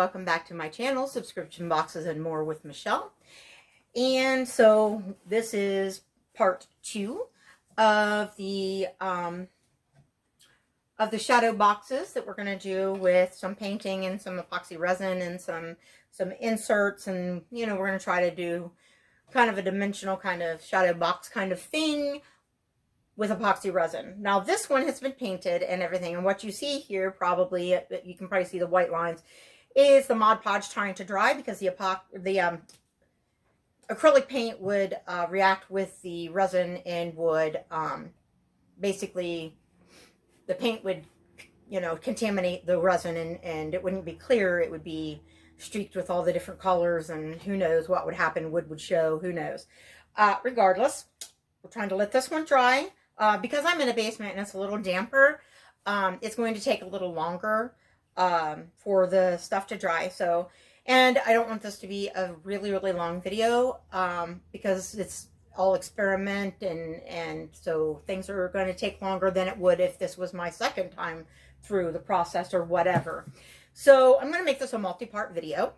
welcome back to my channel, Subscription Boxes and More with Michelle. And so this is part 2 of the shadow boxes that we're going to do with some painting and some epoxy resin and some inserts, and we're going to try to do kind of a dimensional kind of shadow box kind of thing with epoxy resin. Now this one has been painted and everything, and what you see here, probably you can probably see the white lines, is the Mod Podge trying to dry, because the acrylic paint would react with the resin and would basically, the paint would contaminate the resin, and it wouldn't be clear. It would be streaked with all the different colors, and who knows what would happen. Wood would show, who knows. Regardless, we're trying to let this one dry. Because I'm in a basement and it's a little damper, it's going to take a little longer for the stuff to dry. So, and I don't want this to be a really, really long video because it's all experiment, and so things are going to take longer than it would if this was my second time through the process or whatever. So I'm going to make this a multi-part video.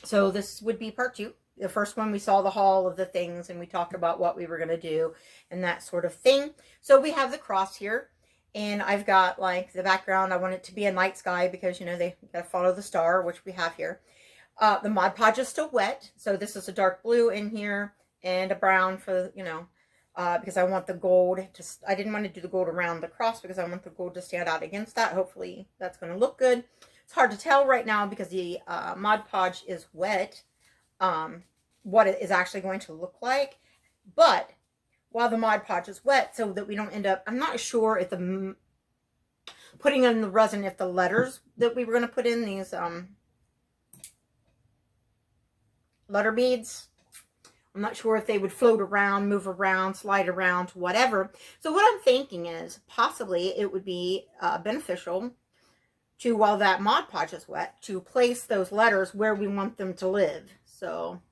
So this would be part 2. The first one, we saw the haul of the things and we talked about what we were going to do and that sort of thing. So we have the cross here, and I've got like the background. I want it to be a night sky because, they got to follow the star, which we have here. The Mod Podge is still wet. So this is a dark blue in here and a brown for, because I want the gold to, I didn't want to do the gold around the cross because I want the gold to stand out against that. Hopefully that's going to look good. It's hard to tell right now because the Mod Podge is wet. What it is actually going to look like, but while the Mod Podge is wet, so that we don't end up, I'm not sure if the putting in the resin, if the letters that we were going to put in, these letter beads, I'm not sure if they would float around, move around, slide around, whatever. So what I'm thinking is possibly it would be beneficial to, while that Mod Podge is wet, to place those letters where we want them to live. So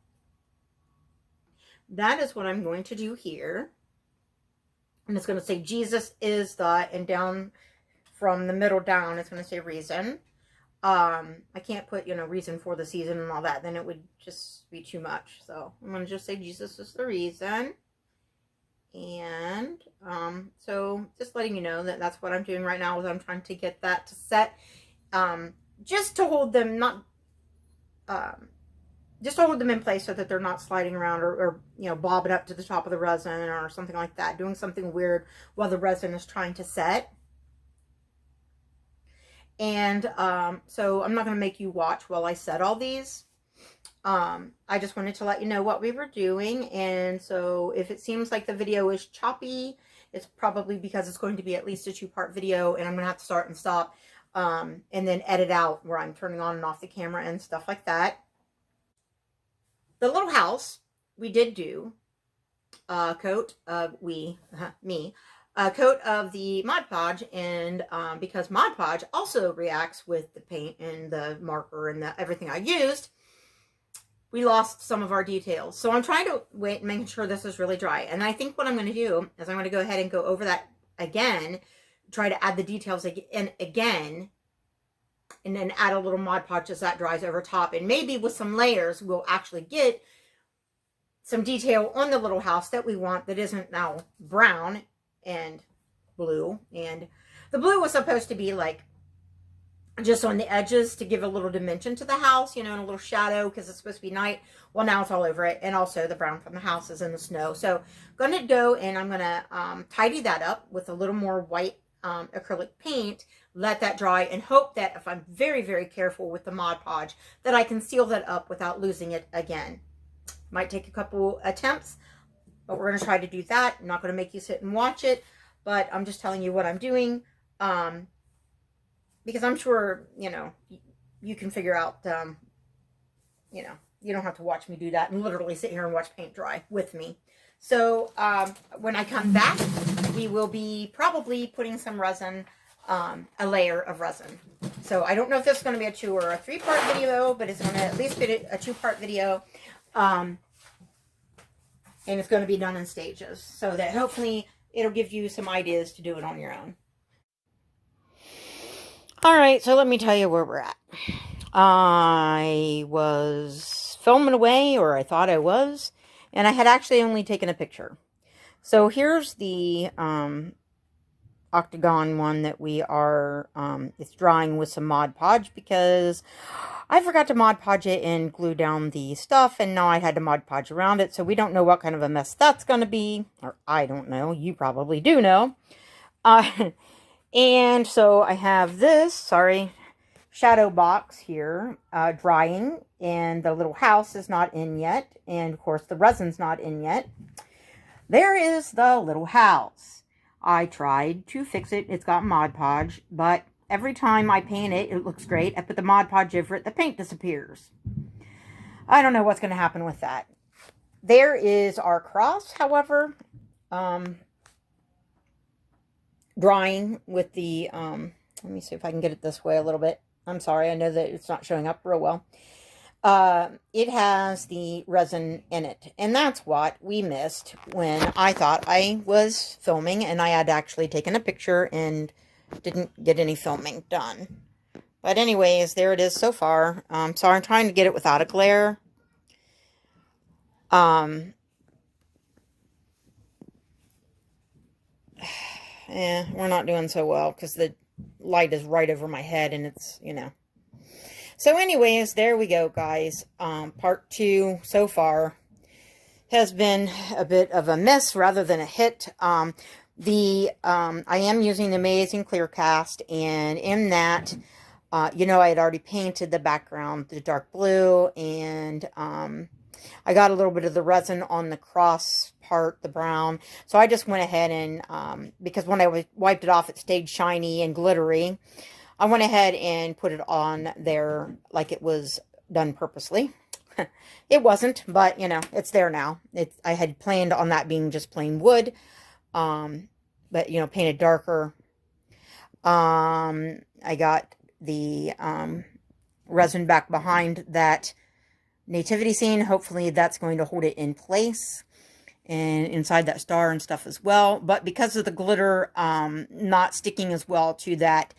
that is what I'm going to do here. And it's going to say Jesus is the, and down from the middle down, it's going to say reason. I can't put, reason for the season and all that. Then it would just be too much. So I'm going to just say Jesus is the reason. And so just letting you know that that's what I'm doing right now, is I'm trying to get that to set. Just to hold them, not... just to hold them in place so that they're not sliding around or bobbing up to the top of the resin or something like that. Doing something weird while the resin is trying to set. And so I'm not going to make you watch while I set all these. I just wanted to let you know what we were doing. And so if it seems like the video is choppy, it's probably because it's going to be at least a 2-part video. And I'm going to have to start and stop and then edit out where I'm turning on and off the camera and stuff like that. The little house, we did do a coat of, a coat of the Mod Podge, and because Mod Podge also reacts with the paint and the marker and everything I used, we lost some of our details. So I'm trying to wait and making sure this is really dry. And I think what I'm going to do is I'm going to go ahead and go over that again, try to add the details again, and then add a little Mod Podge as that dries over top. And maybe with some layers, we'll actually get some detail on the little house that we want, that isn't now brown and blue. And the blue was supposed to be like just on the edges to give a little dimension to the house, and a little shadow because it's supposed to be night. Well, now it's all over it. And also the brown from the house is in the snow. So I'm going to go and I'm going to tidy that up with a little more white acrylic paint, let that dry, and hope that if I'm very, very careful with the Mod Podge, that I can seal that up without losing it again. Might take a couple attempts, but we're going to try to do that. I'm not going to make you sit and watch it, but I'm just telling you what I'm doing, because I'm sure, you can figure out, you don't have to watch me do that and literally sit here and watch paint dry with me. So when I come back, we will be probably putting some resin, a layer of resin. So I don't know if this is going to be a 2 or a 3-part video, but it's going to at least be a 2-part video. And it's going to be done in stages so that hopefully it'll give you some ideas to do it on your own. All right, so let me tell you where we're at. I was filming away, or I thought I was, and I had actually only taken a picture. So here's the octagon one that we are, it's drying with some Mod Podge because I forgot to Mod Podge it and glue down the stuff, and now I had to Mod Podge around it, so we don't know what kind of a mess that's going to be, or I don't know, you probably do know. And so I have this, shadow box here, drying, and the little house is not in yet, and of course the resin's not in yet. There is the little house. I tried to fix it. It's got Mod Podge, but every time I paint it, it looks great. I put the Mod Podge over it, the paint disappears. I don't know what's going to happen with that. There is our cross, however, drying with the, let me see if I can get it this way a little bit. I'm sorry, I know that it's not showing up real well. It has the resin in it, and that's what we missed when I thought I was filming, and I had actually taken a picture and didn't get any filming done. But anyways, there it is so far. Sorry, I'm trying to get it without a glare. We're not doing so well because the light is right over my head, and it's, you know. So anyways, there we go, guys. Part 2 so far has been a bit of a miss rather than a hit. I am using the Amazing Clear Cast, and in that, you know, I had already painted the background, the dark blue, and I got a little bit of the resin on the cross part, the brown. So I just went ahead and, because when I wiped it off, it stayed shiny and glittery. I went ahead and put it on there like it was done purposely. It wasn't, but, you know, it's there now. I had planned on that being just plain wood, but, you know, painted darker. I got the resin back behind that nativity scene. Hopefully that's going to hold it in place, and inside that star and stuff as well. But because of the glitter not sticking as well to that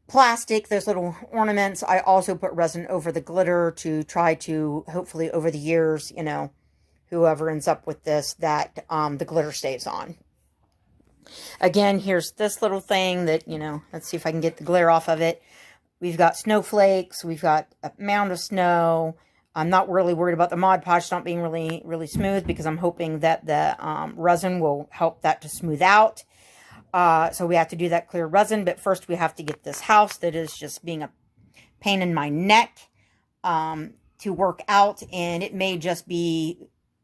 plastic, those little ornaments, I also put resin over the glitter to try to, hopefully over the years, you know, whoever ends up with this, that the glitter stays on. Again, here's this little thing that, you know, let's see if I can get the glare off of it. We've got snowflakes, we've got a mound of snow. I'm not really worried about the Mod Podge not being really smooth, because I'm hoping that the resin will help that to smooth out. So we have to do that clear resin, but first we have to get this house that is just being a pain in my neck to work out, and it may just be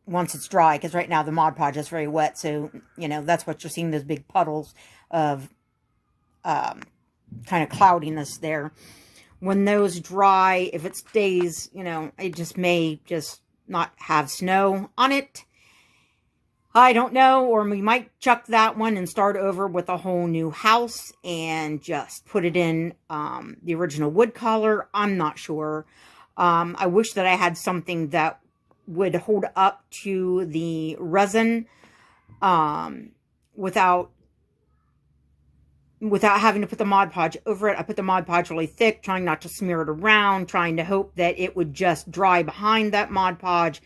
once it's dry, because right now the Mod Podge is very wet, so, you know, that's what you're seeing, those big puddles of kind of cloudiness there. When those dry, if it stays, you know, it just may just not have snow on it. I don't know, or we might chuck that one and start over with a whole new house and just put it in the original wood color. I'm not sure. I wish that I had something that would hold up to the resin without having to put the Mod Podge over it. I put the Mod Podge really thick, trying not to smear it around, trying to hope that it would just dry behind that Mod Podge.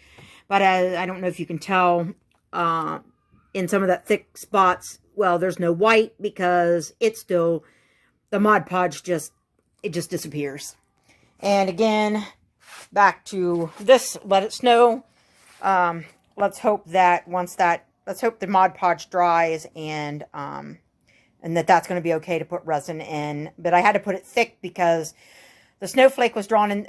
But I don't know if you can tell, in some of that thick spots, well, there's no white because it's still, the Mod Podge just disappears. And again, back to this, let it snow. Let's hope that let's hope the Mod Podge dries, and that's going to be okay to put resin in. But I had to put it thick because the snowflake was drawn in,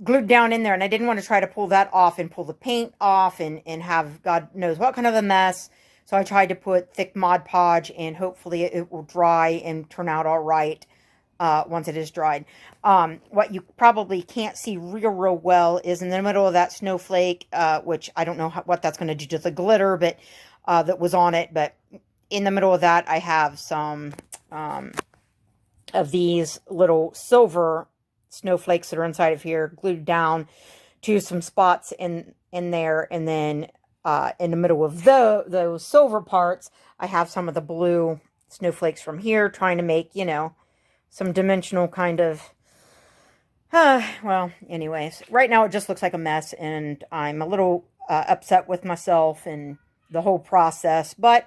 glued down in there, and I didn't want to try to pull that off and pull the paint off and have God knows what kind of a mess. So I tried to put thick Mod Podge, and hopefully it will dry and turn out all right once it is dried. What you probably can't see real well is in the middle of that snowflake, which I don't know what that's going to do to the glitter, but that was on it. But in the middle of that, I have some of these little silver snowflakes that are inside of here, glued down to some spots in there, and then in the middle of those silver parts, I have some of the blue snowflakes from here, trying to make, you know, some dimensional kind of Well, anyways, right now it just looks like a mess, and I'm a little upset with myself and the whole process, but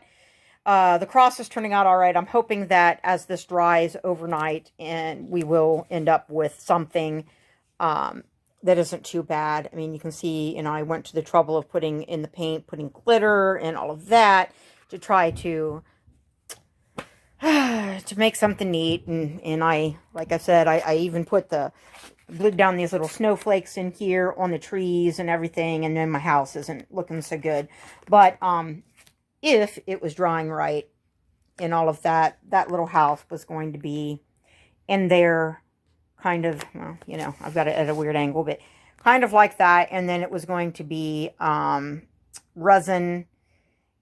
the cross is turning out all right. I'm hoping that as this dries overnight, and we will end up with something that isn't too bad. I mean, you can see, I went to the trouble of putting in the paint, putting glitter and all of that to try to make something neat. And I, like I said, I even glued down these little snowflakes in here on the trees and everything. And then my house isn't looking so good. But if it was drying right and all of that, that little house was going to be in there kind of, well, I've got it at a weird angle, but kind of like that. And then it was going to be resin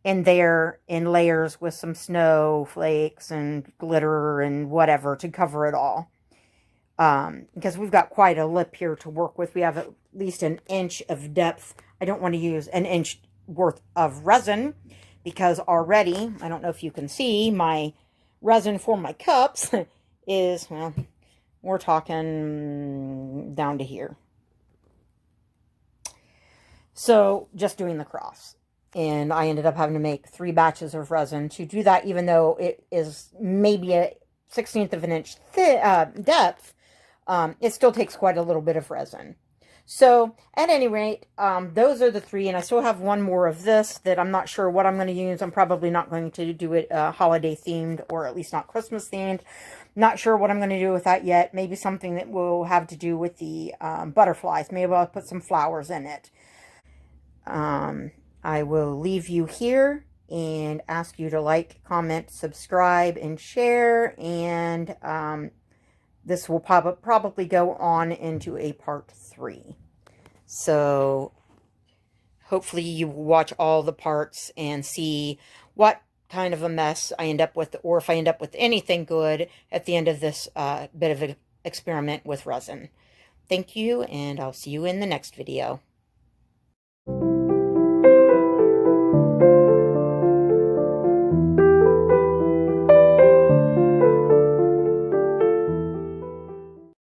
in there in layers with some snowflakes and glitter and whatever to cover it all. Because we've got quite a lip here to work with. We have at least an inch of depth. I don't want to use an inch worth of resin because already, I don't know if you can see, my resin for my cups is, well, we're talking down to here. So just doing the cross. And I ended up having to make 3 batches of resin to do that, even though it is maybe a 1/16 of an inch depth. It still takes quite a little bit of resin. So at any rate, those are the 3, and I still have one more of this that I'm not sure what I'm going to use. I'm probably not going to do it holiday themed, or at least not Christmas themed. Not sure what I'm going to do with that yet. Maybe something that will have to do with the butterflies. Maybe I'll put some flowers in it. I will leave you here and ask you to like, comment, subscribe, and share. And this will probably go on into a part 3. So hopefully you will watch all the parts and see what kind of a mess I end up with, or if I end up with anything good at the end of this bit of an experiment with resin. Thank you, and I'll see you in the next video.